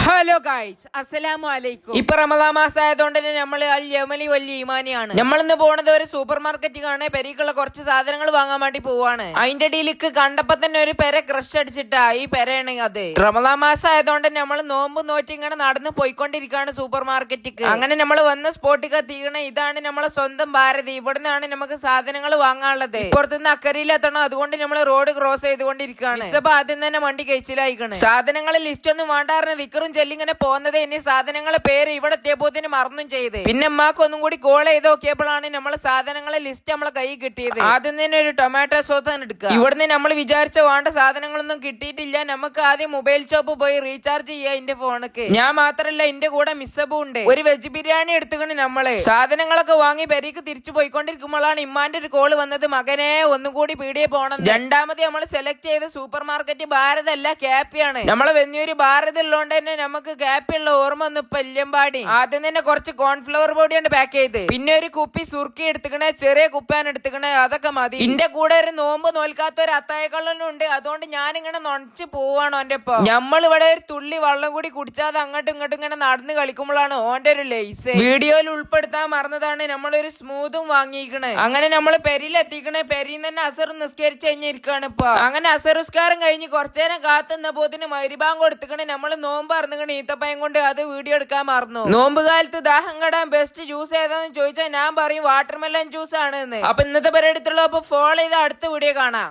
Hello guys, അസ്സലാമു അലൈക്കും. ഇപ്പൊ റമദാൻ മാസം ആയതുകൊണ്ട് തന്നെ നമ്മള് അൽ യമലി വലിയ ഈമാനിയാണ്. നമ്മളിന്ന് പോണത് ഒരു സൂപ്പർ മാർക്കറ്റിലാണ്. പെരക്കുള്ള കുറച്ച് സാധനങ്ങൾ വാങ്ങാൻ വേണ്ടി പോവാണ്. അതിന്റെ ഡീലിക്ക് കണ്ടപ്പോ തന്നെ ഒരു പെര ക്രഷ് അടിച്ചിട്ടാ ഈ പെരയാണ് അത്. റമദാൻ മാസം ആയതുകൊണ്ട് നമ്മൾ നോമ്പ് നോറ്റി ഇങ്ങനെ നടന്ന് പോയിക്കൊണ്ടിരിക്കുകയാണ് സൂപ്പർ മാർക്കറ്റിക്ക്. അങ്ങനെ നമ്മൾ വന്ന സ്പോട്ടിക്ക് എത്തിക്കണ ഇതാണ് നമ്മളെ സ്വന്തം ഭാരതി. ഇവിടുന്നാണ് നമുക്ക് സാധനങ്ങൾ വാങ്ങാനുള്ളത്. ഇപ്പുറത്തുനിന്ന് അക്കരയിലെത്തണം, അതുകൊണ്ട് നമ്മൾ റോഡ് ക്രോസ് ചെയ്തുകൊണ്ടിരിക്കുകയാണ്. ഇപ്പൊ ആദ്യം തന്നെ വണ്ടി കഴിച്ചിലായിക്കണം. സാധനങ്ങളെ ലിസ്റ്റ് ഒന്നും വേണ്ടാറിന് വിക്രം ചെല്ലിങ്ങനെ പോകുന്നത്. ഇനി സാധനങ്ങളെ പേര് ഇവിടെ എത്തിയപ്പോത്തിന് മറന്നും ചെയ്ത്. പിന്നെ അമ്മക്ക് ഒന്നും കൂടി കോൾ ചെയ്ത് നോക്കിയപ്പോഴാണ് നമ്മളെ സാധനങ്ങളെ ലിസ്റ്റ് നമ്മളെ കൈ കിട്ടിയത്. ആദ്യം തന്നെ ഒരു ടൊമാറ്റോ സോസ് എടുക്കുക. ഇവിടുന്ന് നമ്മൾ വിചാരിച്ച വേണ്ട സാധനങ്ങളൊന്നും കിട്ടിയിട്ടില്ല. നമുക്ക് ആദ്യം മൊബൈൽ ഷോപ്പ് പോയി റീചാർജ് ചെയ്യാ എന്റെ ഫോണക്ക്. ഞാൻ മാത്രല്ല, എന്റെ കൂടെ മിസ്സബും ഉണ്ട്. ഒരു വെജ് ബിരിയാണി എടുത്തുകൊണ്ട് നമ്മള് സാധനങ്ങളൊക്കെ വാങ്ങി പെരേക്ക് തിരിച്ചു പോയിക്കൊണ്ടിരിക്കുമ്പോഴാണ് ഇമ്മാന്റെ ഒരു കോള് വന്നത്. മകനെ ഒന്നും കൂടി പീടിയെ പോണം. രണ്ടാമത് നമ്മൾ സെലക്ട് ചെയ്ത സൂപ്പർ മാർക്കറ്റ് ഭാരതല്ല, കാപ്പിയാണ്. നമ്മളെ വെന്നൂര് ഭാരത് ഉള്ളതുകൊണ്ട് തന്നെ നമുക്ക് കാപ്പിയുള്ള ഓർമ്മ ഒന്നും ഇപ്പൊ ഇല്ലമ്പാടി. ആദ്യം തന്നെ കുറച്ച് കോൺഫ്ലവർ പൊടിയാണ് പാക്ക് ചെയ്ത്. പിന്നെ ഒരു കുപ്പി സുർക്കി എടുത്തുക്കണേ, ചെറിയ കുപ്പാൻ എടുത്തുക്കണേ, അതൊക്കെ മതി. എന്റെ കൂടെ ഒരു നോമ്പ് നോൽക്കാത്ത ഒരു അത്തായക്കള്ളനും ഉണ്ട്. അതുകൊണ്ട് ഞാനിങ്ങനെ നൊണച്ച് പോവാണ് ഓന്റെ ഒപ്പം. നമ്മൾ ഇവിടെ ഒരു തുള്ളി വെള്ളം കൂടി കുടിച്ചാതെ അങ്ങോട്ടും ഇങ്ങോട്ടും ഇങ്ങനെ നടന്ന് കളിക്കുമ്പോഴാണ് ഓന്റെ ഒരു ലേസ്. വീഡിയോയിൽ ഉൾപ്പെടുത്താൻ മറന്നതാണ് നമ്മളൊരു സ്മൂത്തും വാങ്ങിയിരിക്കണേ. അങ്ങനെ നമ്മൾ പെരിയിൽ എത്തിക്കണേ. പെരിയിൽ തന്നെ അസർ നിസ്കരിച്ച് കഴിഞ്ഞിരിക്കാണ് ഇപ്പൊ. അങ്ങനെ അസർ നിസ്കാരം കഴിഞ്ഞ് കുറച്ചേരം കാത്തുന്ന പോത്തിന് മരിബാങ്ക് കൊടുത്തിക്കണേ. നമ്മൾ നോമ്പ് അറിഞ്ഞിക്കണേ ഈത്തപ്പയം കൊണ്ട്. അത് വീഡിയോ എടുക്കാൻ മറന്നു. നോമ്പ് കാലത്ത് ദാഹം കടാൻ ബെസ്റ്റ് ജ്യൂസ് ഏതാന്ന് ചോദിച്ചാൽ ഞാൻ പറയും വാട്ടർമെലൺ ജ്യൂസ് ആണ് എന്ന്. അപ്പൊ ഇന്നത്തെ പരിപാടി ഫോളോ ചെയ്ത് അടുത്ത വീഡിയോ കാണാം.